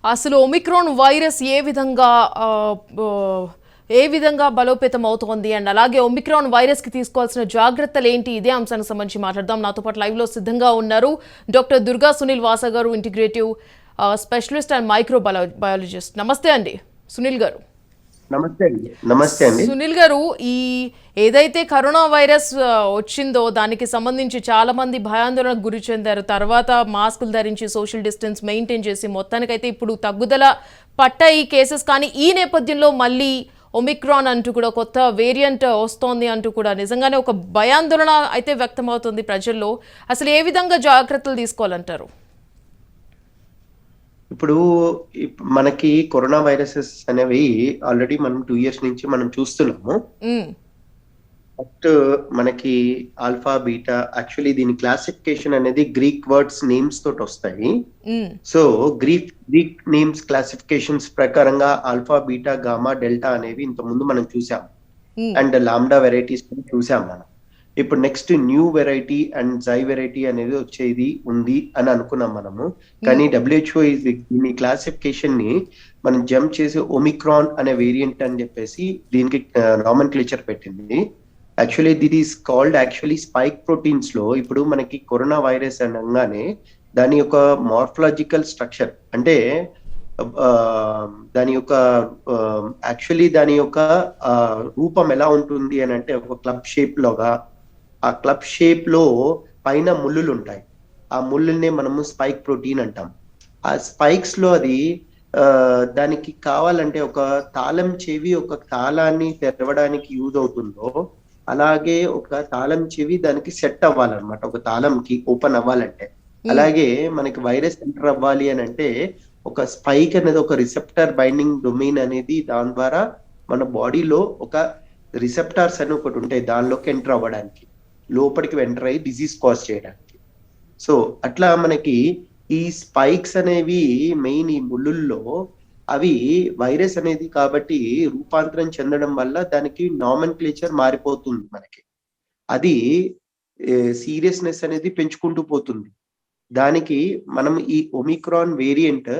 అసలు Omicron virus ఏ విధంగా బలోపేతం అవుతోంది అండ్ అలాగే ఒమిక్రాన్ వైరస్ కి తీసుకోవాల్సిన జాగ్రత్తలు ఏంటి, ఇదే అంశానికి సంబంధించి మాట్లాడదాం. నాతో పాటు లైవ్ లో సిద్ధంగా ఉన్నారు డాక్టర్ దుర్గా సునీల్ వాసా గారు, integrative specialist and micro biologist. నమస్తే అండి సునీల్ గారు. నమస్తే అండి. నమస్తే అండి. సునీల్ గారు, ఈ ఏదైతే కరోనా వైరస్ వచ్చిందో దానికి సంబంధించి చాలా మంది భయాందోళనకు గురి చెందారు. తర్వాత మాస్కులు ధరించి సోషల్ డిస్టెన్స్ మెయింటైన్ చేసి మొత్తానికైతే ఇప్పుడు తగ్గుదల పట్టాయి కేసెస్. కానీ ఈ నేపథ్యంలో మళ్ళీ ఒమిక్రాన్ అంటూ కూడా కొత్త వేరియంట్ వస్తోంది అంటూ కూడా నిజంగానే ఒక భయాందోళన అయితే వ్యక్తమవుతుంది ప్రజల్లో. అసలు ఏ విధంగా జాగ్రత్తలు తీసుకోవాలంటారు? ఇప్పుడు మనకి కరోనా వైరసెస్ అనేవి ఆల్రెడీ మనం 2 years నుంచి మనం చూస్తున్నాము. ఫస్ట్ మనకి ఆల్ఫా బీటా, యాక్చువల్లీ దీని క్లాసిఫికేషన్ అనేది గ్రీక్ వర్డ్స్ నేమ్స్ తోటి వస్తాయి. సో గ్రీక్ నేమ్స్ క్లాసిఫికేషన్స్ ప్రకారంగా ఆల్ఫా బీటా గామా డెల్టా అనేవి ఇంత ముందు మనం చూసాం. అండ్ లాంబ్డా వెరైటీస్ చూసాం మనం. ఇప్పుడు నెక్స్ట్ న్యూ వెరైటీ అండ్ జై వెరైటీ అనేది వచ్చేది ఉంది అని అనుకున్నాం మనము. కానీ WHO దీని క్లాసిఫికేషన్ ని మనం జంప్ చేసి ఒమిక్రాన్ అనే వేరియంట్ అని చెప్పేసి దీనికి నామన్క్లేచర్ పెట్టింది. Actually that is called spike proteins లో ఇప్పుడు మనకి కరోనా వైరస్ అనగానే దాని యొక్క మార్ఫలాజికల్ స్ట్రక్చర్ అంటే దాని యొక్క దాని యొక్క రూపం ఎలా ఉంటుంది అని అంటే ఒక క్లబ్ షేప్ లోగా, ఆ క్లబ్ షేప్ లో పైన ముళ్ళులు ఉంటాయి. ఆ ముళ్ళుల్ని మనము స్పైక్ ప్రోటీన్ అంటాం. ఆ స్పైక్స్ లో అది దానికి కావాలంటే ఒక తాళం చెవి ఒక తాళాన్ని తెరవడానికి యూజ్ అవుతుందో అలాగే ఒక తాళం చెవి దానికి సెట్ అవ్వాలన్నమాట, ఒక తాళంకి ఓపెన్ అవ్వాలంటే. అలాగే మనకి వైరస్ ఎంటర్ అవ్వాలి అని అంటే ఒక స్పైక్ అనేది ఒక రిసెప్టర్ బైండింగ్ డొమైన్ అనేది దాని ద్వారా మన బాడీలో ఒక రిసెప్టార్స్ అని ఒకటి ఉంటాయి, దానిలోకి ఎంటర్ అవ్వడానికి, లోపలికి ఎంటర్ అయ్యి డిజీజ్ కాజ్ చేయడానికి. సో అట్లా మనకి ఈ స్పైక్స్ అనేవి మెయిన్ ఈ ముళ్ళుల్లో అవి వైరస్ అనేది కాబట్టి రూపాంతరం చెందడం వల్ల దానికి నామన్క్లేచర్ మారిపోతుంది మనకి. అది సీరియస్నెస్ అనేది పెంచుకుంటూ పోతుంది. దానికి మనం ఈ ఒమిక్రాన్ వేరియంట్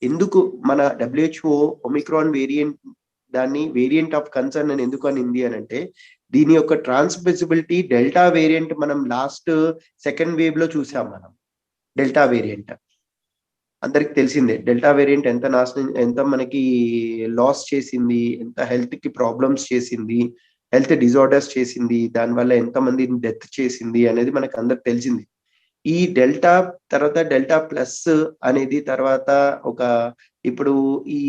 ఎందుకు మన WHO ఒమిక్రాన్ వేరియంట్ దాన్ని వేరియంట్ ఆఫ్ కన్సర్న్ అని ఎందుకు అనింది అని అంటే దీని యొక్క ట్రాన్స్మిసిబిలిటీ డెల్టా వేరియంట్ మనం లాస్ట్ సెకండ్ వేవ్ లో చూసాం. మనం డెల్టా వేరియంట్ అందరికి తెలిసిందే. డెల్టా వేరియంట్ ఎంత మనకి లాస్ చేసింది, ఎంత హెల్త్ కి ప్రాబ్లమ్స్ చేసింది, హెల్త్ డిజార్డర్స్ చేసింది, దానివల్ల ఎంతమంది డెత్ చేసింది అనేది మనకు అందరికి తెలిసింది. ఈ డెల్టా తర్వాత డెల్టా ప్లస్ అనేది తర్వాత ఇప్పుడు ఈ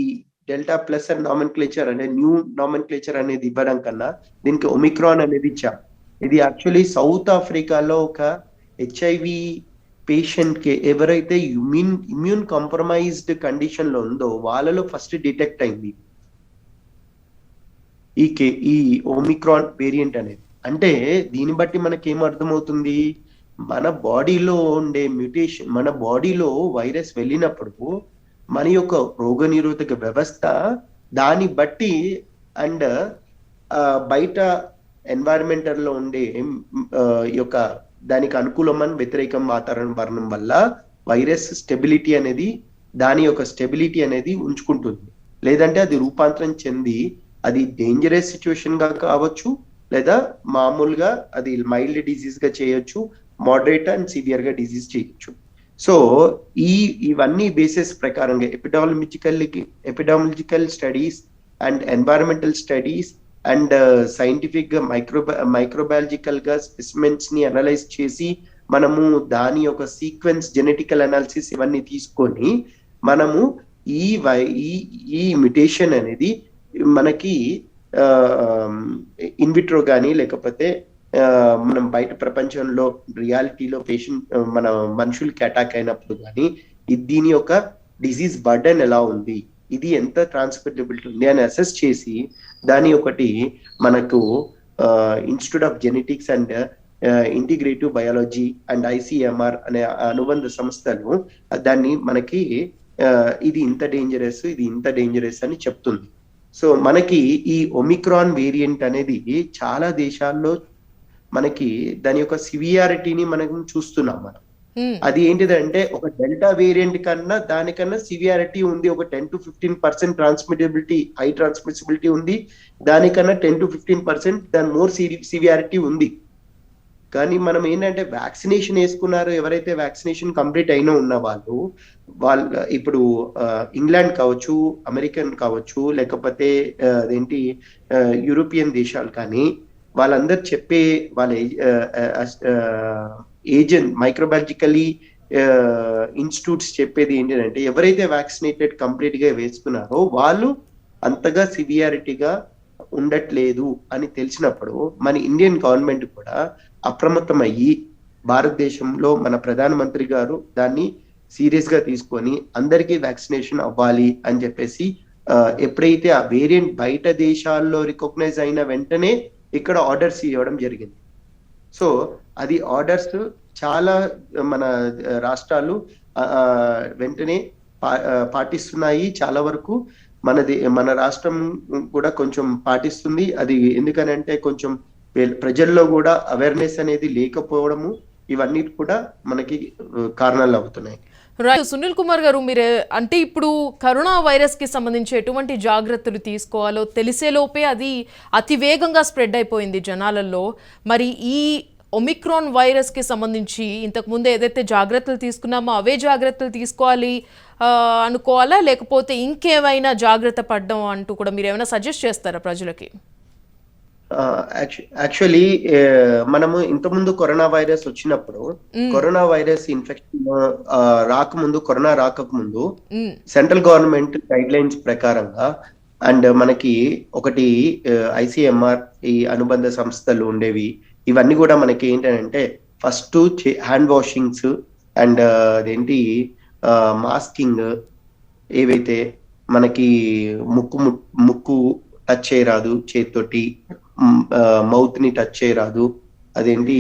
డెల్టా ప్లస్ అండ్ నామన్క్లేచర్ అంటే న్యూ నామన్క్లేచర్ అనేది ఇవ్వడం కన్నా దీనికి ఒమిక్రాన్ అనేది ఇచ్చాం. ఇది యాక్చువల్లీ సౌత్ ఆఫ్రికాలో ఒక HIV పేషెంట్ కి ఎవరైతే ఇమ్యూన్ కాంప్రమైజ్డ్ కండిషన్ లో ఉందో వాళ్ళలో ఫస్ట్ డిటెక్ట్ అయింది ఈ ఒమిక్రాన్ వేరియంట్ అనేది. అంటే దీన్ని బట్టి మనకి ఏం అర్థమవుతుంది, మన బాడీలో ఉండే మ్యూటేషన్, మన బాడీలో వైరస్ వెళ్ళినప్పుడు మన యొక్క రోగనిరోధక వ్యవస్థ దాన్ని బట్టి అండ్ బయట ఎన్వైరన్మెంటల్ లో ఉండే యొక్క దానికి అనుకూలమైన వ్యతిరేకం వాతావరణం వల్ల వైరస్ స్టెబిలిటీ అనేది దాని యొక్క స్టెబిలిటీ అనేది ఉంచుకుంటుంది. లేదంటే అది రూపాంతరం చెంది అది డేంజరస్ సిచ్యువేషన్ గా కావచ్చు, లేదా మామూలుగా అది మైల్డ్ డిజీజ్ గా చేయొచ్చు, మోడరేట్ అండ్ సివియర్ గా డిజీజ్ చేయొచ్చు. సో ఇవన్నీ బేసిస్ ప్రకారంగా epidemiological studies and environmental studies and scientific గా మైక్రోబయాలజికల్ గా స్పెసిమెన్స్ ని అనలైజ్ చేసి మనము దాని యొక్క సీక్వెన్స్ జెనెటికల్ అనాలిసిస్ ఇవన్నీ తీసుకొని మనము ఈ మ్యుటేషన్ అనేది మనకి ఇన్విట్రో కానీ లేకపోతే మనం బయట ప్రపంచంలో రియాలిటీలో మన మనుషులకి అటాక్ అయినప్పుడు కానీ దీని యొక్క డిజీజ్ బర్డెన్ ఎలా ఉంది, ఇది ఎంత ట్రాన్స్మిటబిలిటీ ఉంది అని అసెస్ చేసి దాని ఒకటి మనకు institute of genetics and integrative biology and ICMR అనే అనుబంధ సంస్థలు దాన్ని మనకి ఇది ఇంత డేంజరస్, ఇది ఇంత డేంజరస్ అని చెప్తుంది. సో మనకి ఈ ఒమిక్రాన్ వేరియంట్ అనేది చాలా దేశాల్లో మనకి దాని యొక్క సివియారిటీని మనం చూస్తున్నాం. మనం అది ఏంటిదంటే ఒక డెల్టా వేరియంట్ కన్నా దానికన్నా సివియారిటీ ఉంది, ఒక 10-15% ట్రాన్స్మిటబిలిటీ, హై ట్రాన్స్మిసిబిలిటీ ఉంది, దానికన్నా 10-15% దాని మోర్ సివియారిటీ ఉంది. కానీ మనం ఏంటంటే వ్యాక్సినేషన్ వేసుకున్నారు, ఎవరైతే వ్యాక్సినేషన్ కంప్లీట్ అయినా ఉన్న వాళ్ళ ఇప్పుడు ఇంగ్లాండ్ కావచ్చు, అమెరికన్ కావచ్చు, లేకపోతే అదేంటి యూరోపియన్ దేశాలు కానీ, వాళ్ళందరూ చెప్పే వాళ్ళ ఏజెంట్ మైక్రోబయాలజికలీ ఇన్స్టిట్యూట్స్ చెప్పేది ఏంటంటే ఎవరైతే వ్యాక్సినేటెడ్ కంప్లీట్ గా వేసుకున్నారో వాళ్ళు అంతగా సివియారిటీగా ఉండట్లేదు అని తెలిసినప్పుడు మన ఇండియన్ గవర్నమెంట్ కూడా అప్రమత్తం అయ్యి, భారతదేశంలో మన ప్రధానమంత్రి గారు దాన్ని సీరియస్ గా తీసుకొని అందరికీ వ్యాక్సినేషన్ అవ్వాలి అని చెప్పేసి ఎప్పుడైతే ఆ వేరియంట్ బయట దేశాల్లో రికగ్నైజ్ అయిన వెంటనే ఇక్కడ ఆర్డర్స్ ఇవ్వడం జరిగింది. సో అది ఆర్డర్స్ చాలా మన రాష్ట్రాలు వెంటనే పాటిస్తున్నాయి. చాలా వరకు మన రాష్ట్రం కూడా కొంచెం పాటిస్తుంది. అది ఎందుకనంటే కొంచెం ప్రజల్లో కూడా అవేర్నెస్ అనేది లేకపోవడము, ఇవన్నీ కూడా మనకి కారణాలు అవుతున్నాయి. సునీల్ కుమార్ గారు, మీరు అంటే ఇప్పుడు కరోనా వైరస్ కి సంబంధించి ఎటువంటి జాగ్రత్తలు తీసుకోవాలో తెలిసేలోపే అది అతి వేగంగా స్ప్రెడ్ అయిపోయింది జనాలలో. మరి ఈ ఒమిక్రాన్ వైరస్ కి సంబంధించి ఇంతకు ముందు ఏదైతే జాగ్రత్తలు తీసుకున్నామో అవే జాగ్రత్తలు తీసుకోవాలి అనుకోవాలా, లేకపోతే ఇంకేమైనా జాగ్రత్త పడడం అంటూ కూడా మీరు ఏమైనా సజెస్ట్ చేస్తారా ప్రజలకి? యాక్చువల్లీ మనము ఇంతకుముందు కరోనా వైరస్ వచ్చినప్పుడు, కరోనా వైరస్ ఇన్ఫెక్షన్ కరోనా రాకముందు సెంట్రల్ గవర్నమెంట్ గైడ్ లైన్స్ ప్రకారంగా అండ్ మనకి ఒకటి ICMR ఈ అనుబంధ సంస్థలు ఉండేవి. ఇవన్నీ కూడా మనకి ఏంటంటే ఫస్ట్ హ్యాండ్ వాషింగ్స్ అండ్ అదేంటి మాస్కింగ్, ఏవైతే మనకి ముక్కు టచ్ చేయరాదు చేతితోటి, మౌత్ ని టచ్ చేయరాదు, అదేంటి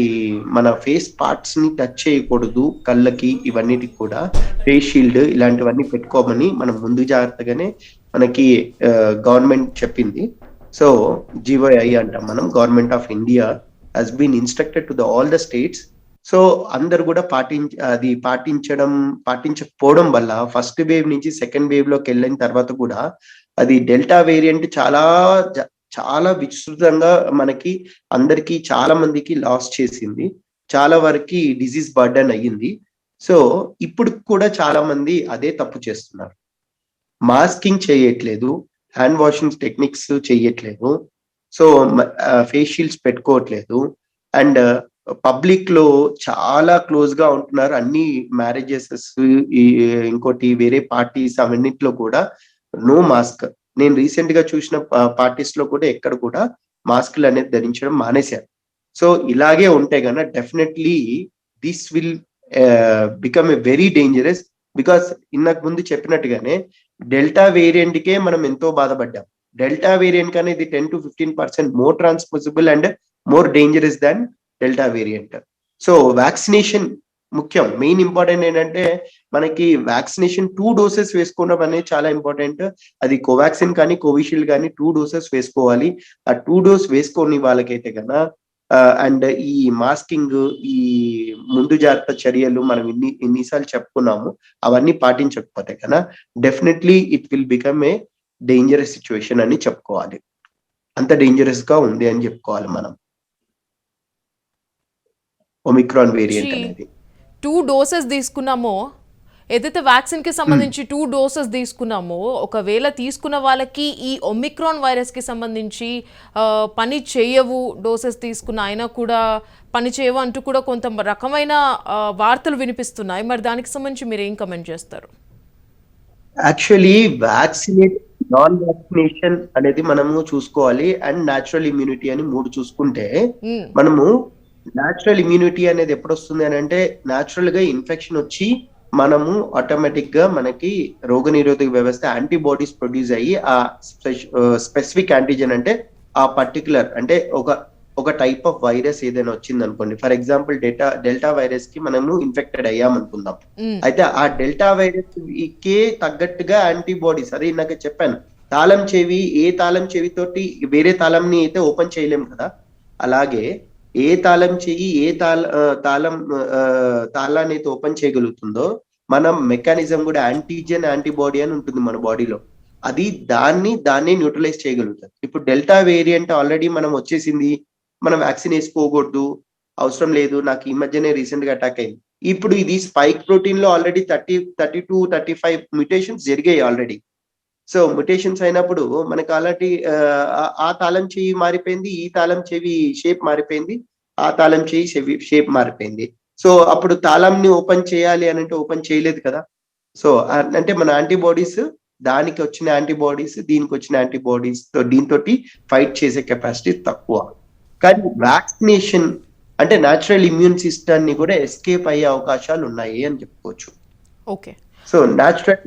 మన ఫేస్ పార్ట్స్ ని టచ్ చేయకూడదు, కళ్ళకి ఇవన్నిటికి కూడా ఫేస్ షీల్డ్ ఇలాంటివన్నీ పెట్టుకోమని మనం ముందు జాగ్రత్తగానే మనకి గవర్నమెంట్ చెప్పింది. సో GOI అంటాం మనం, government of India has been instructed to all the states. So అందరు కూడా పాటించకపోవడం వల్ల ఫస్ట్ వేవ్ నుంచి సెకండ్ వేవ్ లోకి వెళ్ళిన తర్వాత కూడా అది డెల్టా వేరియంట్ చాలా విస్తృతంగా మనకి అందరికి చాలా మందికి లాస్ చేసింది, చాలా వరకు డిజీజ్ బర్డెన్ అయ్యింది. సో ఇప్పుడు కూడా చాలా మంది అదే తప్పు చేస్తున్నారు, మాస్కింగ్ చేయట్లేదు, హ్యాండ్ వాషింగ్ టెక్నిక్స్ చేయట్లేదు, సో ఫేస్ షీల్డ్స్ పెట్టుకోవట్లేదు, అండ్ పబ్లిక్ లో చాలా క్లోజ్ గా ఉంటున్నారు. అన్ని మ్యారేజెస్, ఇంకోటి వేరే పార్టీస్, అవన్నిట్లో కూడా నో మాస్క్. నేను రీసెంట్ గా చూసిన పార్టీస్ లో కూడా ఎక్కడ కూడా మాస్కులు అనేది ధరించడం మానేశారు. సో ఇలాగే ఉంటే గన definitely this will become a very dangerous. Because ఇంతకు ముందు చెప్పినట్టుగానే డెల్టా వేరియంట్ కే మనం ఎంతో బాధపడ్డాం. డెల్టా వేరియంట్ కానీ ఇది 10-15% more transmissible and more dangerous than delta variant. So vaccination ముఖ్యం. మెయిన్ ఇంపార్టెంట్ ఏంటంటే మనకి వ్యాక్సినేషన్ 2 doses వేసుకోవడం అనేది చాలా ఇంపార్టెంట్. అది కోవాక్సిన్ కానీ కోవిషీల్డ్ కానీ 2 doses వేసుకోవాలి. ఆ 2 dose వేసుకోని వాళ్ళకైతే కన్నా అండ్ ఈ మాస్కింగ్, ఈ ముందు జాగ్రత్త చర్యలు మనం ఎన్నిసార్లు చెప్పుకున్నాము, అవన్నీ పాటించకపోతే కన్నా definitely it will become a dangerous situation అని చెప్పుకోవాలి. అంత డేంజరస్ గా ఉంది అని చెప్పుకోవాలి మనం ఒమిక్రాన్ వేరియంట్ అనేది. 2 doses తీసుకున్నామో, ఏదైతే వ్యాక్సిన్ కి సంబంధించి 2 doses తీసుకున్నామో, ఒకవేళ తీసుకున్న వాళ్ళకి ఈ ఒమిక్రాన్ వైరస్ కి సంబంధించి పని చేయవు, డోసెస్ తీసుకున్న అయినా కూడా పని చేయవు అంటూ కూడా కొంత రకమైన వార్తలు వినిపిస్తున్నాయి. మరి దానికి సంబంధించి మీరు ఏం కమెంట్ చేస్తారు? యాక్చువల్లీ నాన్ వ్యాక్సినేషన్ అనేది మనము చూసుకోవాలి, అండ్ న్యాచురల్ ఇమ్యూనిటీ అని 3 చూసుకుంటే మనము న్యాచురల్ ఇమ్యూనిటీ అనేది ఎప్పుడు వస్తుంది అని అంటే న్యాచురల్ గా ఇన్ఫెక్షన్ వచ్చి మనము ఆటోమేటిక్ గా మనకి రోగనిరోధక వ్యవస్థ యాంటీబాడీస్ ప్రొడ్యూస్ అయ్యి ఆ స్పెసిఫిక్ యాంటీజెన్ అంటే ఆ పర్టికులర్ అంటే ఒక టైప్ ఆఫ్ వైరస్ ఏదైనా వచ్చింది అనుకోండి. ఫర్ ఎగ్జాంపుల్ డెల్టా వైరస్ కి మనము ఇన్ఫెక్టెడ్ అయ్యామనుకుందాం. అయితే ఆ డెల్టా వైరస్ కే తగ్గట్టుగా యాంటీబాడీస్, అదే నాకు చెప్పాను, తాళం చెవి, ఏ తాళం చెవి తోటి వేరే తాళంని అయితే ఓపెన్ చేయలేము కదా, అలాగే ఏ తాళం చెయ్యి ఏ తాళం తాళాన్ని అయితే ఓపెన్ చేయగలుగుతుందో మన మెకానిజం కూడా యాంటీజెన్ యాంటీబాడీ అని ఉంటుంది మన బాడీలో. అది దాన్ని న్యూట్రలైజ్ చేయగలుగుతుంది. ఇప్పుడు డెల్టా వేరియంట్ ఆల్రెడీ మనం వచ్చేసింది, మనం వ్యాక్సిన్ వేసుకోకూడదు, అవసరం లేదు, నాకు ఈ మధ్యనే రీసెంట్ గా అటాక్ అయింది. ఇప్పుడు ఇది స్పైక్ ప్రోటీన్ లో ఆల్రెడీ 32-35 మ్యూటేషన్స్ జరిగాయి ఆల్రెడీ. సో మ్యుటేషన్స్ అయినప్పుడు మనకి ఆల్రెడీ ఆ తాళం చెయ్యి మారిపోయింది, ఈ తాళం చెవి షేప్ మారిపోయింది, ఆ తాళం చెయ్యి షేప్ మారిపోయింది. సో అప్పుడు తాళంని ఓపెన్ చేయాలి అని అంటే ఓపెన్ చేయలేదు కదా. సో అంటే మన యాంటీబాడీస్, దానికి వచ్చిన యాంటీబాడీస్ దీనికి వచ్చిన యాంటీబాడీస్ తో దీంతో ఫైట్ చేసే కెపాసిటీ తక్కువ. కానీ వ్యాక్సినేషన్ అంటే న్యాచురల్ ఇమ్యూన్ సిస్టమ్ ని కూడా ఎస్కేప్ అయ్యే అవకాశాలు ఉన్నాయి అని చెప్పుకోవచ్చు. ఓకే. So natural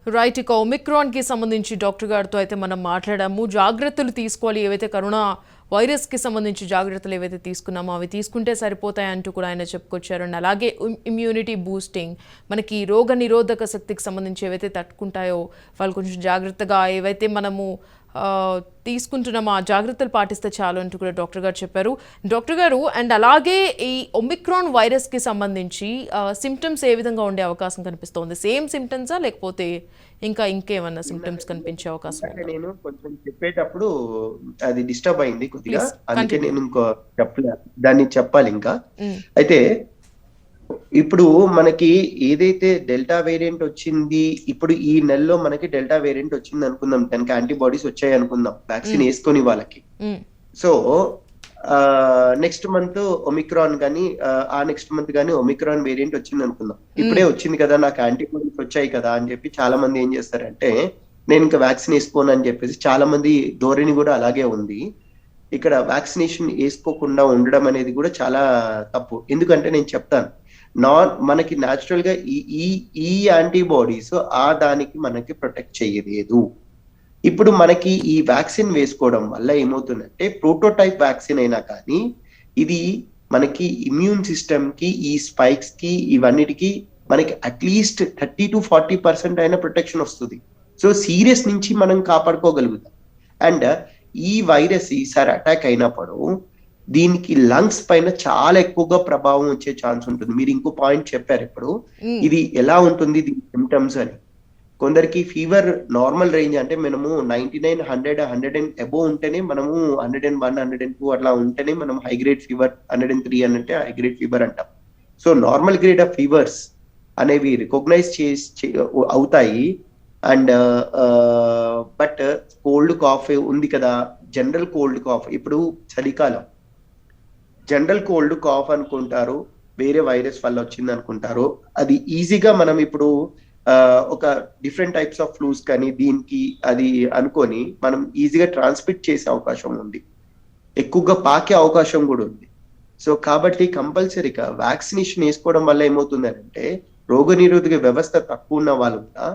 right. ఇక ఒమిక్రాన్కి సంబంధించి డాక్టర్ గారితో అయితే మనం మాట్లాడాము. జాగ్రత్తలు తీసుకోవాలి, ఏవైతే కరోనా వైరస్కి సంబంధించి జాగ్రత్తలు ఏవైతే తీసుకున్నామో అవి తీసుకుంటే సరిపోతాయి అంటూ కూడా ఆయన చెప్పుకొచ్చారు. అండ్ అలాగే ఇమ్యూనిటీ బూస్టింగ్, మనకి రోగ నిరోధక శక్తికి సంబంధించి ఏవైతే తట్టుకుంటాయో వాళ్ళు కొంచెం జాగ్రత్తగా ఏవైతే మనము తీసుకుంటున్నామో ఆ జాగ్రత్తలు పాటిస్తే చాలు అంటూ కూడా డాక్టర్ గారు చెప్పారు. డాక్టర్ గారు, అండ్ అలాగే ఈ ఒమిక్రాన్ వైరస్కి సంబంధించి సిమ్టమ్స్ ఏ విధంగా ఉండే అవకాశం కనిపిస్తోంది? సేమ్ సిమ్టమ్సా లేకపోతే ఇంకేమన్నా సిమ్టమ్స్ కనిపించే అవకాశం? అంటే నేను కొంచెం చెప్పేటప్పుడు అది డిస్టర్బ్ అయింది కొద్దిగా, అందుకే నేను ఇంకో దాన్ని చెప్పాలి ఇంకా. అయితే ఇప్పుడు మనకి ఏదైతే డెల్టా వేరియంట్ వచ్చింది, ఇప్పుడు ఈ నెలలో మనకి డెల్టా వేరియంట్ వచ్చింది అనుకుందాం, దానికి యాంటీబాడీస్ వచ్చాయి అనుకుందాం వ్యాక్సిన్ వేసుకొని వాళ్ళకి. సో నెక్స్ట్ మంత్ ఒమిక్రాన్ కానీ ఆ నెక్స్ట్ మంత్ కానీ ఒమిక్రాన్ వేరియంట్ వచ్చింది అనుకుందాం. ఇప్పుడే వచ్చింది కదా, నాకు యాంటీబాడీస్ వచ్చాయి కదా అని చెప్పి చాలా మంది ఏం చేస్తారంటే నేను ఇంకా వ్యాక్సిన్ వేసుకోను అని చెప్పేసి, చాలా మంది ధోరణి కూడా అలాగే ఉంది. ఇక్కడ వ్యాక్సినేషన్ వేసుకోకుండా ఉండడం అనేది కూడా చాలా తప్పు. ఎందుకంటే నేను చెప్తాను, మనకి న్యాచురల్ గా ఈ యాంటీబాడీస్ దానికి మనకి ప్రొటెక్ట్ చేయలేదు. ఇప్పుడు మనకి ఈ వ్యాక్సిన్ వేసుకోవడం వల్ల ఏమవుతుందంటే, ప్రోటోటైప్ వ్యాక్సిన్ అయినా కానీ ఇది మనకి ఇమ్యూన్ సిస్టమ్ కి, ఈ స్పైక్స్ కి, ఇవన్నిటికి మనకి అట్లీస్ట్ 30-40% అయిన ప్రొటెక్షన్ వస్తుంది. సో సీరియస్ నుంచి మనం కాపాడుకోగలుగుతాం. అండ్ ఈ వైరస్ ఈసారి అటాక్ అయినప్పుడు దీనికి లంగ్స్ పైన చాలా ఎక్కువగా ప్రభావం వచ్చే ఛాన్స్ ఉంటుంది. మీరు ఇంకో పాయింట్ చెప్పారు ఇప్పుడు, ఇది ఎలా ఉంటుంది దీని సిమ్టమ్స్ అని. కొందరికి ఫీవర్ నార్మల్ రేంజ్ అంటే మనము 99, 100, 100 అబోవ్ ఉంటేనే, మనము 101, 102 అట్లా ఉంటేనే మనం హై గ్రేడ్ ఫీవర్, 103 అని అంటే హై గ్రేడ్ ఫీవర్ అంటాం. So normal grade of fevers అనేవి రికగ్నైజ్ అవుతాయి. అండ్ బట్ కోల్డ్ కాఫ్ ఉంది కదా, జనరల్ కోల్డ్ కాఫ్, ఇప్పుడు చలికాలం జనరల్ కోల్డ్ కాఫ్ అనుకుంటారు, వేరే వైరస్ వల్ల వచ్చింది అనుకుంటారు. అది ఈజీగా మనం ఇప్పుడు ఒక డిఫరెంట్ టైప్స్ ఆఫ్ ఫ్లూస్ కానీ దీనికి అది అనుకొని మనం ఈజీగా ట్రాన్స్మిట్ చేసే అవకాశం ఉంది, ఎక్కువగా పాకే అవకాశం కూడా ఉంది. సో కాబట్టి కంపల్సరీగా వ్యాక్సినేషన్ వేసుకోవడం వల్ల ఏమవుతుంది అంటే, రోగ నిరోధక వ్యవస్థ తక్కువ ఉన్న వాళ్ళు కూడా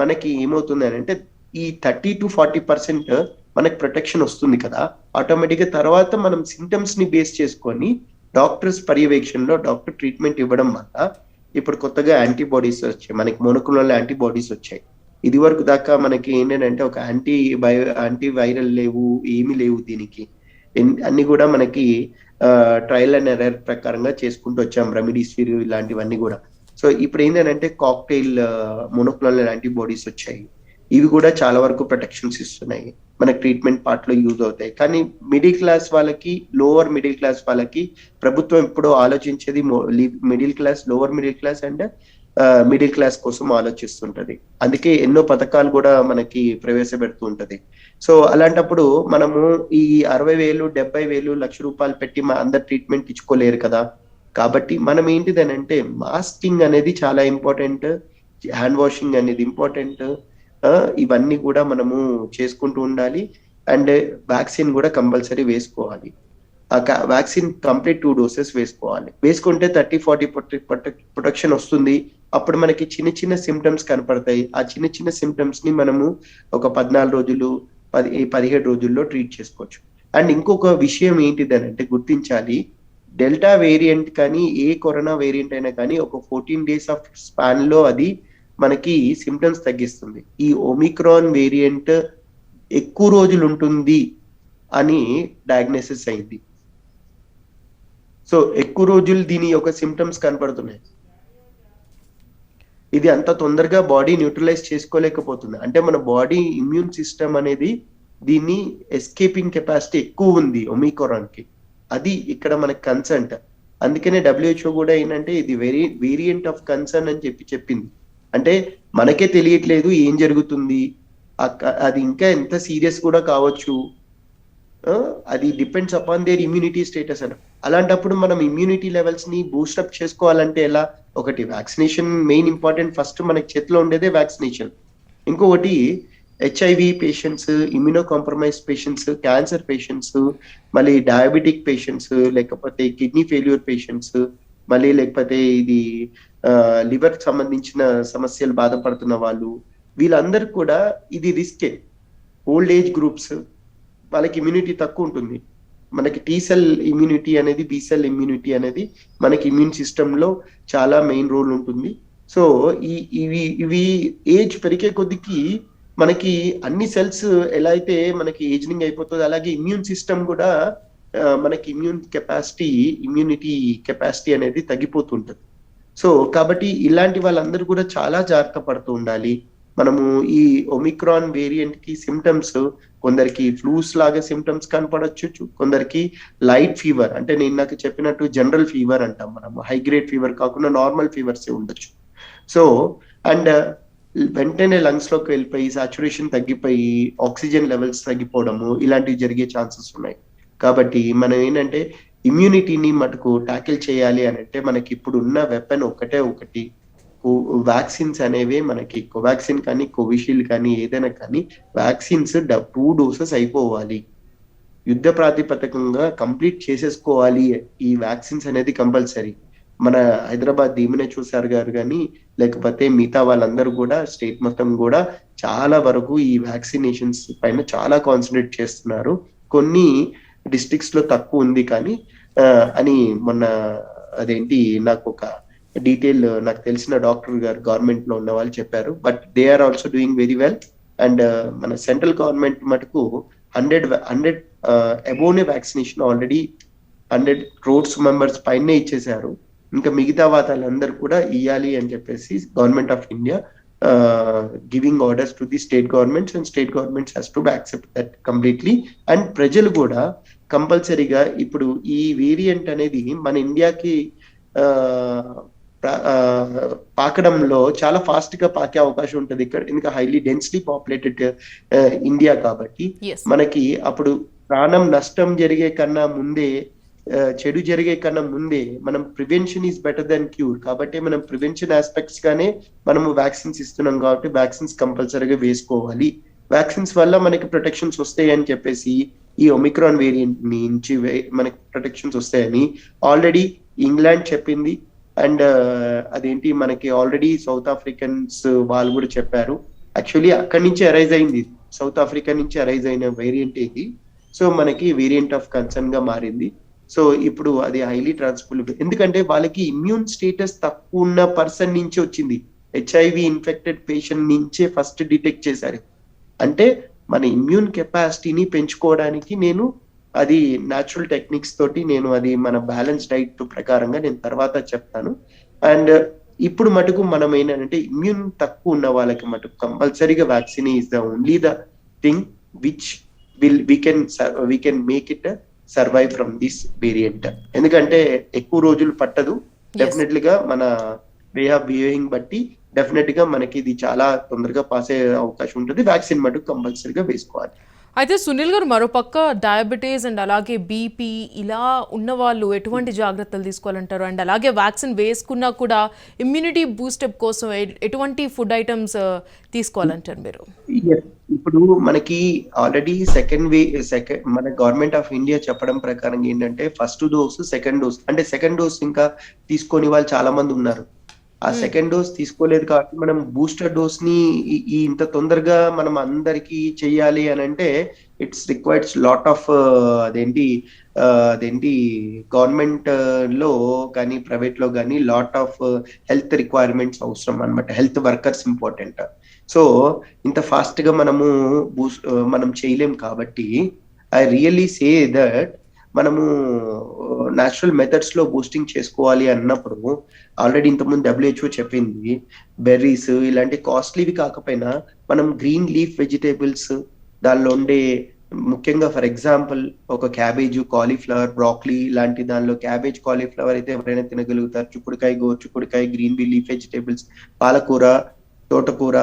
మనకి ఏమవుతుంది అంటే ఈ 30-40% మనకి ప్రొటెక్షన్ వస్తుంది కదా. ఆటోమేటిక్ గా తర్వాత మనం సిమ్టమ్స్ ని బేస్ చేసుకొని డాక్టర్స్ పర్యవేక్షణలో డాక్టర్ ట్రీట్మెంట్ ఇవ్వడం వల్ల ఇప్పుడు కొత్తగా యాంటీబాడీస్ వచ్చాయి, మనకి మోనోక్లోనల్ యాంటీబాడీస్ వచ్చాయి. ఇది వరకు దాకా మనకి ఏంటంటే ఒక యాంటీ వైరల్ లేవు, ఏమీ లేవు, దీనికి అన్ని కూడా మనకి ట్రయల్ అండ్ ఎర్రర్ ప్రకారంగా చేసుకుంటూ వచ్చాం, రెమిడీసివిర్ ఇలాంటివన్నీ కూడా. సో ఇప్పుడు ఏంటంటే కాక్టైల్ మోనోక్లోనల్ యాంటీబాడీస్ వచ్చాయి, ఇవి కూడా చాలా వరకు ప్రొటెక్షన్స్ ఇస్తున్నాయి, మనకి ట్రీట్మెంట్ పార్ట్ లో యూజ్ అవుతాయి. కానీ మిడిల్ క్లాస్ వాళ్ళకి, లోవర్ మిడిల్ క్లాస్ వాళ్ళకి ప్రభుత్వం ఇప్పుడు ఆలోచించేది middle class, lower middle class and middle class కోసం ఆలోచిస్తుంటది. అందుకే ఎన్నో పథకాలు కూడా మనకి ప్రవేశపెడుతూ ఉంటది. సో అలాంటప్పుడు మనము ఈ 60,000, 70,000, ₹1,00,000 పెట్టి అందరు ట్రీట్మెంట్ ఇచ్చుకోలేరు కదా. కాబట్టి మనం ఏంటిదనంటే మాస్కింగ్ అనేది చాలా ఇంపార్టెంట్, హ్యాండ్ వాషింగ్ అనేది ఇంపార్టెంట్, ఇవన్నీ కూడా మనము చేసుకుంటూ ఉండాలి. అండ్ వ్యాక్సిన్ కూడా కంపల్సరీ వేసుకోవాలి. వ్యాక్సిన్ కంప్లీట్ 2 డోసెస్ వేసుకోవాలి. వేసుకుంటే 30-40% ప్రొటెక్షన్ వస్తుంది. అప్పుడు మనకి చిన్న చిన్న సిమ్టమ్స్ కనపడతాయి. ఆ చిన్న చిన్న సిమ్టమ్స్ ని మనము ఒక 14 రోజులు, 17 రోజుల్లో ట్రీట్ చేసుకోవచ్చు. అండ్ ఇంకొక విషయం ఏంటిదనంటే గుర్తించాలి, డెల్టా వేరియంట్ కానీ ఏ కరోనా వేరియంట్ అయినా కానీ ఒక 14 days ఆఫ్ స్పాన్ లో అది మనకి సిమ్టమ్స్ తగ్గిస్తుంది. ఈ ఒమిక్రాన్ వేరియంట్ ఎక్కువ రోజులు ఉంటుంది అని డయాగ్నోసిస్ అయింది. సో ఎక్కువ రోజులు దీని యొక్క సిమ్టమ్స్ కనపడుతున్నాయి. ఇది అంత తొందరగా బాడీ న్యూట్రలైజ్ చేసుకోలేకపోతుంది. అంటే మన బాడీ ఇమ్యూన్ సిస్టమ్ అనేది దీన్ని ఎస్కేపింగ్ కెపాసిటీ ఎక్కువ ఉంది ఒమిక్రాన్ కి. అది ఇక్కడ మనకి కన్సర్న్. అందుకనే WHO కూడా ఏంటంటే ఇది వేరియంట్ ఆఫ్ కన్సర్న్ అని చెప్పింది. అంటే మనకే తెలియట్లేదు ఏం జరుగుతుంది, అది ఇంకా ఎంత సీరియస్ కూడా కావచ్చు, అది depends upon there immunity status అని. అలాంటప్పుడు మనం ఇమ్యూనిటీ లెవెల్స్ ని బూస్టప్ చేసుకోవాలంటే ఎలా? ఒకటి వ్యాక్సినేషన్ మెయిన్ ఇంపార్టెంట్. ఫస్ట్ మనకి చేతిలో ఉండేదే వ్యాక్సినేషన్. ఇంకొకటి HIV patients, immuno compromise patients, cancer patients, మళ్ళీ డయాబెటిక్ పేషెంట్స్, లేకపోతే కిడ్నీ ఫెయిల్యూర్ పేషెంట్స్, మళ్ళీ లేకపోతే ఇది లివర్ సంబంధించిన సమస్యలు బాధపడుతున్న వాళ్ళు, వీళ్ళందరూ కూడా ఇది రిస్కే. ఓల్డ్ ఏజ్ గ్రూప్స్, వాళ్ళకి ఇమ్యూనిటీ తక్కువ ఉంటుంది. మనకి T-సెల్ ఇమ్యూనిటీ అనేది, B-సెల్ ఇమ్యూనిటీ అనేది మనకి ఇమ్యూన్ సిస్టమ్ లో చాలా మెయిన్ రోల్ ఉంటుంది. సో ఇవి ఏజ్ పెరిగే కొద్దికి మనకి అన్ని సెల్స్ ఎలా అయితే మనకి ఏజింగ్ అయిపోతుందో అలాగే ఇమ్యూన్ సిస్టమ్ కూడా మనకి ఇమ్యూనిటీ కెపాసిటీ అనేది తగ్గిపోతుంటుంది. సో కాబట్టి ఇలాంటి వాళ్ళందరూ కూడా చాలా జాగ్రత్త పడుతూ ఉండాలి. మనము ఈ ఒమిక్రాన్ వేరియంట్ కి సిమ్టమ్స్, కొందరికి ఫ్లూస్ లాగా సిమ్టమ్స్ కనపడచ్చు, కొందరికి లైట్ ఫీవర్, అంటే నేను నాకు చెప్పినట్టు జనరల్ ఫీవర్ అంటాం మనం, హై గ్రేడ్ ఫీవర్ కాకుండా నార్మల్ ఫీవర్స్ ఉండొచ్చు. సో అండ్ వెంటనే లంగ్స్ లోకి వెళ్ళిపోయి సాచురేషన్ తగ్గిపోయి ఆక్సిజన్ లెవెల్స్ తగ్గిపోవడము, ఇలాంటివి జరిగే ఛాన్సెస్ ఉన్నాయి. కాబట్టి మనం ఏంటంటే ఇమ్యూనిటీని మటుకు ట్యాకిల్ చేయాలి అని అంటే మనకి ఇప్పుడు ఉన్న వెపన్ ఒకటి, వ్యాక్సిన్స్ అనేవి. మనకి కోవాక్సిన్ కానీ కోవిషీల్డ్ కానీ ఏదైనా కానీ వ్యాక్సిన్స్ 2 డోసెస్ అయిపోవాలి, యుద్ధ ప్రాతిపదికంగా కంప్లీట్ చేసేసుకోవాలి. ఈ వ్యాక్సిన్స్ అనేది కంపల్సరీ. మన హైదరాబాద్ దీమినేశ్వర్ సార్ గారు కానీ లేకపోతే మిగతా వాళ్ళందరూ కూడా స్టేట్ మొత్తం కూడా చాలా వరకు ఈ వ్యాక్సినేషన్స్ పైన చాలా కాన్సన్ట్రేట్ చేస్తున్నారు. కొన్ని డిస్ట్రిక్ట్స్ లో తక్కువ ఉంది కానీ అని మొన్న అదేంటి నాకు ఒక డీటెయిల్ నాకు తెలిసిన డాక్టర్ గారు గవర్నమెంట్ లో ఉన్న వాళ్ళు చెప్పారు. But they are also doing very well. And మన సెంట్రల్ గవర్నమెంట్ మటుకు 100 above vaccination already 100 crores members పైనే ఇచ్చేశారు. ఇంకా మిగతా వాళ్ళందరూ కూడా ఇవ్వాలి అని చెప్పేసి government of India giving orders to the state governments, and state governments has to accept that completely. And ప్రజలు కూడా కంపల్సరీగా ఇప్పుడు ఈ వేరియంట్ అనేది మన ఇండియాకి పాకడంలో చాలా ఫాస్ట్ గా పాకే అవకాశం ఉంటుంది ఇక్కడ, ఇంకా హైలీ డెన్స్లీ పాపులేటెడ్ ఇండియా కాబట్టి మనకి అప్పుడు ప్రాణం నష్టం జరిగే కన్నా ముందే, చెడు జరిగే కన్నా ముందే మనం prevention is better than cure. కాబట్టి మనం ప్రివెన్షన్ ఆస్పెక్ట్స్ గానే మనము వ్యాక్సిన్స్ ఇస్తున్నాం కాబట్టి వ్యాక్సిన్స్ కంపల్సరీగా వేసుకోవాలి. వ్యాక్సిన్స్ వల్ల మనకి ప్రొటెక్షన్స్ వస్తాయి అని చెప్పేసి ఈ ఒమిక్రాన్ వేరియంట్ నుంచి మనకి ప్రొటెక్షన్స్ వస్తాయని ఆల్రెడీ ఇంగ్లాండ్ చెప్పింది. అండ్ అదేంటి మనకి ఆల్రెడీ సౌత్ ఆఫ్రికన్స్ వాళ్ళు కూడా చెప్పారు. యాక్చువల్లీ అక్కడి నుంచి అరైజ్ అయింది, సౌత్ ఆఫ్రికా నుంచి అరైజ్ అయిన వేరియంట్ ఇది. సో మనకి వేరియంట్ ఆఫ్ కన్సర్న్ గా మారింది. సో ఇప్పుడు అది హైలీ ట్రాన్స్మిటబుల్, ఎందుకంటే వాళ్ళకి ఇమ్యూన్ స్టేటస్ తక్కువ ఉన్న పర్సన్ నుంచి వచ్చింది. HIV ఇన్ఫెక్టెడ్ పేషెంట్ నుంచే ఫస్ట్ డిటెక్ట్ చేశారు. అంటే మన ఇమ్యూన్ కెపాసిటీని పెంచుకోవడానికి నేను అది న్యాచురల్ టెక్నిక్స్ తోటి నేను అది మన బ్యాలెన్స్ డైట్ ప్రకారంగా నేను తర్వాత చెప్తాను. అండ్ ఇప్పుడు మటుకు మనం ఏంటంటే ఇమ్యూన్ తక్కువ ఉన్న వాళ్ళకి మటుకు కంపల్సరీగా vaccine is the only the thing which we can make it survive from this variant. ఎందుకంటే ఎక్కువ రోజులు పట్టదు. డెఫినెట్లీగా మన వే ఆఫ్ బిహేవింగ్ బట్టి డెఫినెట్ గా మనకి ఇది చాలా తొందరగా పాస్ అయ్యే అవకాశం ఉంటుంది. వ్యాక్సిన్ మటుకు కంపల్సరీగా వేసుకోవాలి. అయితే సునీల్ గారు, మరోపక్క డయాబెటీస్ అండ్ అలాగే బీపీ ఇలా ఉన్న వాళ్ళు ఎటువంటి జాగ్రత్తలు తీసుకోవాలంటారు? అండ్ అలాగే వ్యాక్సిన్ వేసుకున్నా కూడా ఇమ్యూనిటీ బూస్టప్ కోసం ఎటువంటి ఫుడ్ ఐటమ్స్ తీసుకోవాలంటారు మీరు? ఇప్పుడు మనకి ఆల్రెడీ మన గవర్నమెంట్ ఆఫ్ ఇండియా చెప్పడం ప్రకారం ఏంటంటే ఫస్ట్ డోస్, సెకండ్ డోస్, అంటే సెకండ్ డోస్ ఇంకా తీసుకొని వాళ్ళు చాలా మంది ఉన్నారు. ఆ సెకండ్ డోస్ తీసుకోలేదు కాబట్టి మనం బూస్టర్ డోస్ ని ఈ ఇంత తొందరగా మనం అందరికి చెయ్యాలి అని అంటే ఇట్స్ రిక్వైర్డ్స్ లాట్ ఆఫ్ అదేంటి అదేంటి గవర్నమెంట్ లో కానీ ప్రైవేట్ లో కానీ లాట్ ఆఫ్ హెల్త్ రిక్వైర్మెంట్స్ అవసరం అన్నమాట. Health workers important. సో ఇంత ఫాస్ట్ గా మనం చేయలేం కాబట్టి ఐ రియల్లీ సే దట్ మనము న్యాచురల్ మెథడ్స్ లో బూస్టింగ్ చేసుకోవాలి అన్నప్పుడు ఆల్రెడీ ఇంతకుముందు డబ్ల్యూహెచ్ఓ చెప్పింది బెర్రీస్ ఇలాంటి కాస్ట్లీవి కాకపోయినా మనం గ్రీన్ లీఫ్ వెజిటేబుల్స్ దానిలో ఉండే ముఖ్యంగా ఫర్ ఎగ్జాంపుల్ ఒక క్యాబేజ్, కాలీఫ్లవర్, బ్రాక్లీ ఇలాంటి దానిలో క్యాబేజ్, కాలీఫ్లవర్ అయితే ఎవరైనా తినగలుగుతారు. చుక్కుడుకాయ, గోరుచుక్కుడుకాయ, గ్రీన్ లీఫ్ వెజిటేబుల్స్, పాలకూర, తోటకూర,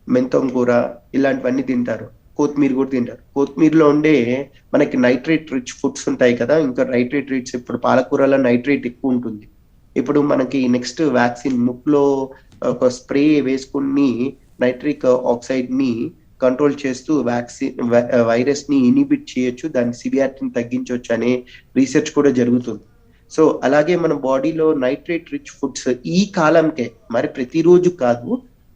మెంతం కూర ఇలాంటివన్నీ తింటారు. కొత్తిమీర కూడా తింటారు. కొత్తిమీరలో ఉండే మనకి నైట్రేట్ రిచ్ ఫుడ్స్ ఉంటాయి కదా, ఇంకా నైట్రేట్ రిచ్ ఇప్పుడు పాలకూరలో నైట్రేట్ ఎక్కువ ఉంటుంది. ఇప్పుడు మనకి నెక్స్ట్ వ్యాక్సిన్ ముక్కులో ఒక స్ప్రే వేసుకుని నైట్రిక్ ఆక్సైడ్ ని కంట్రోల్ చేస్తూ వైరస్ ని ఇనిబిట్ చేయొచ్చు, దాని సివియారిటీని తగ్గించవచ్చు అనే రీసెర్చ్ కూడా జరుగుతుంది. సో అలాగే మన బాడీలో నైట్రేట్ రిచ్ ఫుడ్స్ ఈ కాలంకే, మరి ప్రతిరోజు కాదు,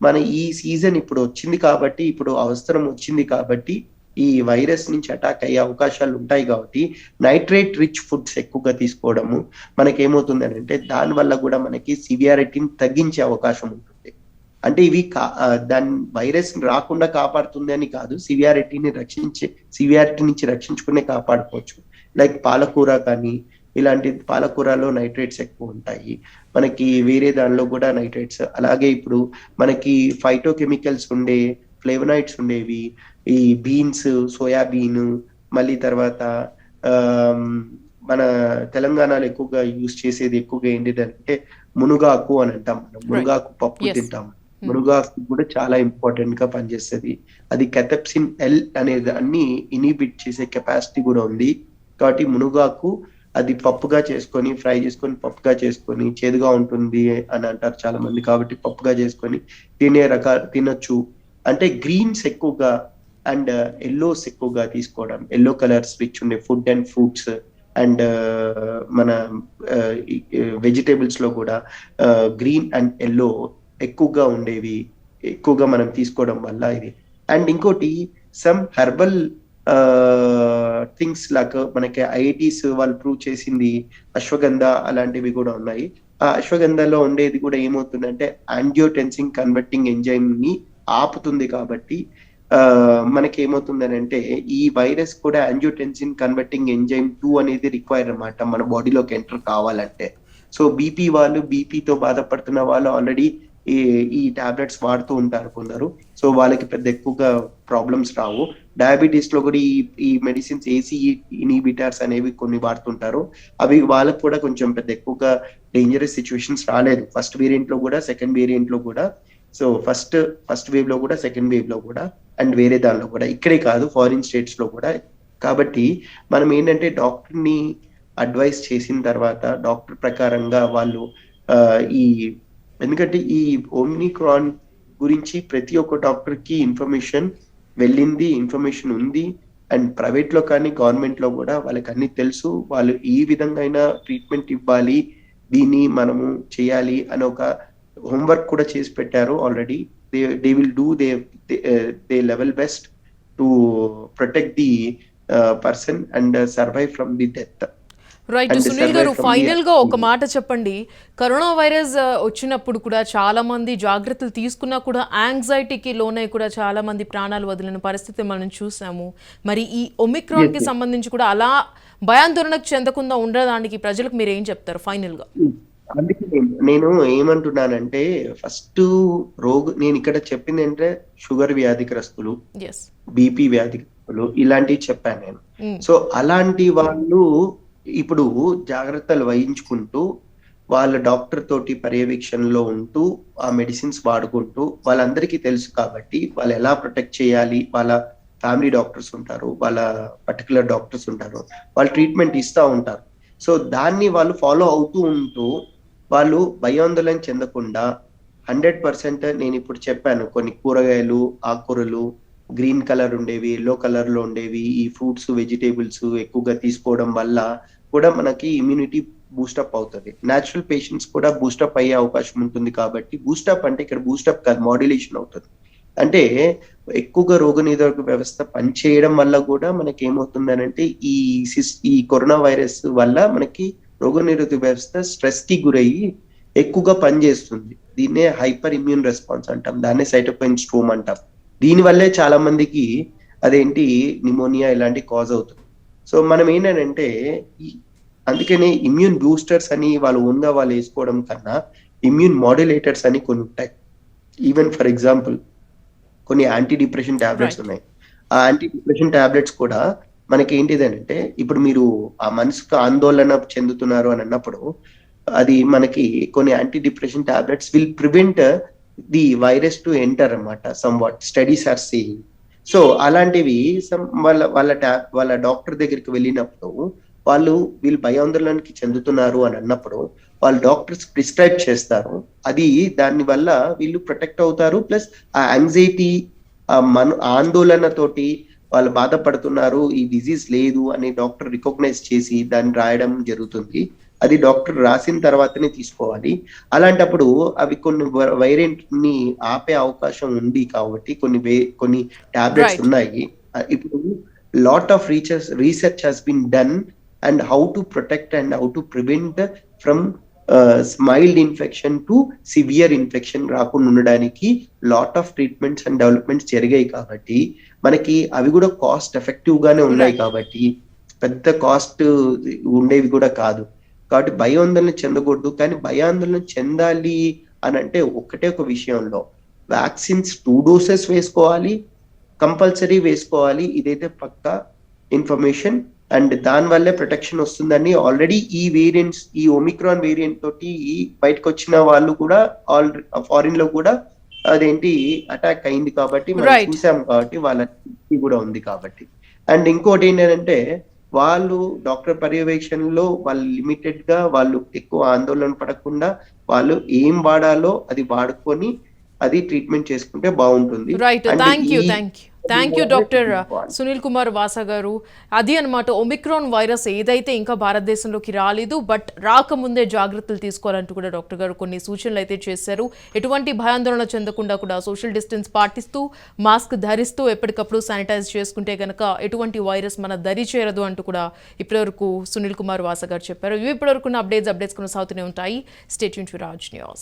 మన ఈ సీజన్ ఇప్పుడు వచ్చింది కాబట్టి, ఇప్పుడు అవసరం వచ్చింది కాబట్టి, ఈ వైరస్ నుంచి అటాక్ అయ్యే అవకాశాలు ఉంటాయి కాబట్టి నైట్రేట్ రిచ్ ఫుడ్స్ ఎక్కువగా తీసుకోవడము మనకేమవుతుంది అంటే దాని వల్ల కూడా మనకి సివియారిటీని తగ్గించే అవకాశం ఉంటుంది. అంటే ఇవి దాని వైరస్ రాకుండా కాపాడుతుంది అని కాదు, సివియారిటీ నుంచి రక్షించుకునే కాపాడుకోవచ్చు. లైక్ పాలకూర కానీ, ఇలాంటి పాలకూరలో నైట్రేట్స్ ఎక్కువ ఉంటాయి. మనకి వేరే దానిలో కూడా నైట్రేట్స్, అలాగే ఇప్పుడు మనకి ఫైటోకెమికల్స్ ఉండే ఫ్లేవనాయిడ్స్ ఉండేవి ఈ బీన్స్, సోయాబీన్, మళ్ళీ తర్వాత మన తెలంగాణలో ఎక్కువగా యూజ్ చేసేది ఎక్కువగా ఏంటిదంటే మునుగాకు అని అంటాం. మనం మునుగాకు పప్పు తింటాం. మునుగాకు కూడా చాలా ఇంపార్టెంట్ గా పనిచేస్తుంది. అది కెథెప్సిన్ ఎల్ అనే దాన్ని ఇనిబిట్ చేసే కెపాసిటీ కూడా ఉంది. కాబట్టి మునుగాకు అది పప్పుగా చేసుకొని, ఫ్రై చేసుకొని పప్పుగా చేసుకొని, చేదుగా ఉంటుంది అని అంటారు చాలా మంది, కాబట్టి పప్పుగా చేసుకొని తినొచ్చు. అంటే గ్రీన్స్ ఎక్కువగా అండ్ ఎల్లోస్ ఎక్కువగా తీసుకోవడం, ఎల్లో కలర్స్ రిచ్ ఉండే ఫుడ్ అండ్ ఫ్రూట్స్ అండ్ మన వెజిటేబుల్స్ లో కూడా గ్రీన్ అండ్ ఎల్లో ఎక్కువగా ఉండేవి ఎక్కువగా మనం తీసుకోవడం వల్ల ఇది. అండ్ ఇంకోటి సమ్ హెర్బల్ థింగ్స్ లాగా మనకి ఐఐటీస్ వాళ్ళు ప్రూవ్ చేసింది అశ్వగంధ అలాంటివి కూడా ఉన్నాయి. ఆ అశ్వగంధలో ఉండేది కూడా ఏమవుతుందంటే యాంజియోటెన్సిన్ కన్వర్టింగ్ ఎంజైమ్ ని ఆపుతుంది. కాబట్టి మనకి ఏమవుతుందని అంటే ఈ వైరస్ కూడా యాంజియోటెన్సిన్ కన్వర్టింగ్ ఎంజైమ్ 2 అనేది రిక్వైర్ అన్నమాట మన బాడీలోకి ఎంటర్ కావాలంటే. సో బీపీతో బాధపడుతున్న వాళ్ళు ఆల్రెడీ ఈ టాబ్లెట్స్ వాడుతూ ఉంటారు కొందరు. సో వాళ్ళకి పెద్ద ఎక్కువగా ప్రాబ్లమ్స్ రావు. డయాబెటీస్ లో కూడా ఈ మెడిసిన్స్ ఏసీ ఇనిబిటర్స్ అనేవి కొన్ని వాడుతుంటారు. అవి వాళ్ళకు కూడా కొంచెం పెద్ద ఎక్కువగా డేంజరస్ సిచ్యువేషన్స్ రాలేదు, ఫస్ట్ వేరియంట్ లో కూడా సెకండ్ వేరియంట్ లో కూడా. సో ఫస్ట్ వేవ్ లో కూడా సెకండ్ వేవ్ లో కూడా అండ్ వేరే దానిలో కూడా, ఇక్కడే కాదు ఫారిన్ స్టేట్స్ లో కూడా. కాబట్టి మనం ఏంటంటే డాక్టర్ ని అడ్వైస్ చేసిన తర్వాత డాక్టర్ ప్రకారంగా వాళ్ళు ఎందుకంటే ఈ ఓమిక్రాన్ గురించి ప్రతి ఒక్క డాక్టర్ కి ఇన్ఫర్మేషన్ ఇన్ఫర్మేషన్ ఉంది. అండ్ ప్రైవేట్ లో కానీ గవర్నమెంట్ లో కూడా వాళ్ళకి అన్ని తెలుసు. వాళ్ళు ఈ విధంగా అయినా ట్రీట్మెంట్ ఇవ్వాలి, దీన్ని మనము చేయాలి అని ఒక హోంవర్క్ కూడా చేసి పెట్టారు already. They will do they level best to protect the person and survive from the death. Right. Sunil గారు, ఫైనల్ గా ఒక మాట చెప్పండి. కరోనా వైరస్ వచ్చినప్పుడు కూడా చాలా మంది జాగ్రత్తలు తీసుకున్నా కూడా యాంగ్జైటీకి లోనై కూడా చాలా మంది ప్రాణాలు వదిలిన పరిస్థితి మనం చూసాము. మరి ఈ ఒమిక్రాన్ కి సంబంధించి కూడా అలా భయాందోళనకు చెందకుండా ఉండడానికి ప్రజలకు మీరు ఏం చెప్తారు ఫైనల్ గా? అందుకే నేను ఏమంటున్నానంటే ఫస్ట్ నేను ఇక్కడ చెప్పింది అంటే షుగర్ వ్యాధిగ్రస్తులు, బీపీ వ్యాధిగ్రస్తులు ఇలాంటివి చెప్పాను నేను. సో అలాంటి వాళ్ళు ఇప్పుడు జాగ్రత్తలు వహించుకుంటూ వాళ్ళ డాక్టర్ తోటి పర్యవేక్షణలో ఉంటూ ఆ మెడిసిన్స్ వాడుకుంటూ, వాళ్ళందరికీ తెలుసు కాబట్టి వాళ్ళు ఎలా ప్రొటెక్ట్ చేయాలి, వాళ్ళ ఫ్యామిలీ డాక్టర్స్ ఉంటారు, వాళ్ళ పర్టికులర్ డాక్టర్స్ ఉంటారు, వాళ్ళు ట్రీట్మెంట్ ఇస్తూ ఉంటారు. సో దాన్ని వాళ్ళు ఫాలో అవుతూ ఉంటూ వాళ్ళు భయాందోళన చెందకుండా 100% నేను ఇప్పుడు చెప్పాను కొన్ని కూరగాయలు, ఆకుకూరలు, గ్రీన్ కలర్ ఉండేవి, ఎల్లో కలర్ లో ఉండేవి, ఈ ఫ్రూట్స్ వెజిటేబుల్స్ ఎక్కువగా తీసుకోవడం వల్ల కూడా మనకి ఇమ్యూనిటీ బూస్టప్ అవుతుంది. న్యాచురల్ పేషెంట్స్ కూడా బూస్టప్ అయ్యే అవకాశం ఉంటుంది కాబట్టి బూస్టప్ అంటే ఇక్కడ బూస్టప్ కాదు, మాడ్యులేషన్ అవుతుంది. అంటే ఎక్కువగా రోగనిరోధక వ్యవస్థ పనిచేయడం వల్ల కూడా మనకి ఏమవుతుందనంటే ఈ కరోనా వైరస్ వల్ల మనకి రోగనిరోధక వ్యవస్థ స్ట్రెస్ కి గురయ్యి ఎక్కువగా పనిచేస్తుంది. దీన్నే హైపర్ ఇమ్యూన్ రెస్పాన్స్ అంటాం, దాన్నే సైటోకైన్ స్ట్రోమ్ అంటాం. దీని వల్లే చాలా మందికి అదేంటి నిమోనియా ఇలాంటి కాజ్ అవుతుంది. సో మనం ఏంటంటే అందుకనే ఇమ్యూన్ బూస్టర్స్ అని వాళ్ళు ఓన్గా వాళ్ళు వేసుకోవడం కన్నా ఇమ్యూన్ మాడ్యులేటర్స్ అని కొన్ని ఉంటాయి. ఈవెన్ ఫర్ ఎగ్జాంపుల్ కొన్ని యాంటీ డిప్రెషన్ టాబ్లెట్స్ Right. ఉన్నాయి. ఆ యాంటీ డిప్రెషన్ టాబ్లెట్స్ కూడా మనకి ఏంటిదనంటే ఇప్పుడు మీరు ఆ మనసుకు ఆందోళన చెందుతున్నారు అని అన్నప్పుడు అది మనకి కొన్ని anti depression tablets will prevent the virus to enter అన్నమాట. Some what studies are saying. So అలాంటివి వాళ్ళ డాక్టర్ దగ్గరికి వెళ్ళినప్పుడు వీళ్ళు భయాందోళనకి చెందుతున్నారు అని అన్నప్పుడు వాళ్ళు డాక్టర్స్ ప్రిస్క్రైబ్ చేస్తారు. అది దాని వల్ల వీళ్ళు ప్రొటెక్ట్ అవుతారు. ప్లస్ ఆ యాంగ్జైటీ, ఆందోళనతోటి వాళ్ళు బాధపడుతున్నారు, ఈ డిజీజ్ లేదు అని డాక్టర్ రికగ్నైజ్ చేసి దాన్ని రాయడం జరుగుతుంది. అది డాక్టర్ రాసిన తర్వాతనే తీసుకోవాలి. అలాంటప్పుడు అవి కొన్ని వైరెంట్ ని ఆపే అవకాశం ఉంది కాబట్టి కొన్ని టాబ్లెట్స్ Right. ఉన్నాయి. ఇప్పుడు lot of research has been done and how to protect and how to prevent from mild infection to severe infection రాకుండా ఉండడానికి lot of treatments and developments జరిగాయి కాబట్టి మనకి అవి కూడా కాస్ట్ ఎఫెక్టివ్ గానే ఉన్నాయి Right. కాబట్టి పెద్ద కాస్ట్ ఉండేవి కూడా కాదు. కాబట్టి భయాందోళన చెందకూడదు. కానీ భయాందోళన చెందాలి అని అంటే ఒకటే ఒక విషయంలో వ్యాక్సిన్స్ 2 doses వేసుకోవాలి, కంపల్సరీ వేసుకోవాలి. ఇదైతే పక్కా ఇన్ఫర్మేషన్. అండ్ దాని వల్లే ప్రొటెక్షన్ వస్తుందని ఆల్రెడీ ఈ ఒమిక్రాన్ వేరియంట్ తోటి బయటకు వచ్చిన వాళ్ళు కూడా ఫారిన్ లో కూడా అదేంటి అటాక్ అయింది కాబట్టి మనం Right. చూసాం కాబట్టి వాళ్ళకి కూడా ఉంది కాబట్టి. అండ్ ఇంకోటి ఏంటంటే వాళ్ళు డాక్టర్ పర్యవేక్షణలో వాళ్ళు లిమిటెడ్ గా వాళ్ళు ఎక్కువ ఆందోళన పడకుండా వాళ్ళు ఏం వాడాలో అది వాడుకొని అది ట్రీట్మెంట్ చేసుకుంటే బాగుంటుంది. Right, And thank you doctor Sunil Kumar Vasa గారు. అది అన్నమాట, ఒమిక్రాన్ వైరస్ ఏదైతే ఇంకా భారతదేశంలోకి రాలేదు, బట్ రాకముందే జాగ్రత్తలు తీసుకోవాలంటూ కూడా డాక్టర్ గారు కొన్ని సూచనలు అయితే చేశారు. ఎటువంటి భయాందోళన చెందకుండా కూడా సోషల్ డిస్టెన్స్ పాటిస్తూ మాస్క్ ధరిస్తూ ఎప్పటికప్పుడు శానిటైజ్ చేసుకుంటే కనుక ఎటువంటి వైరస్ మన దరి చేరదు అంటూ కూడా ఇప్పటివరకు సునీల్ కుమార్ వాసా గారు చెప్పారు. ఇవి ఇప్పటివరకు అప్డేట్స్ కొనసాగుతూనే ఉంటాయి. Stay tuned to Raj news.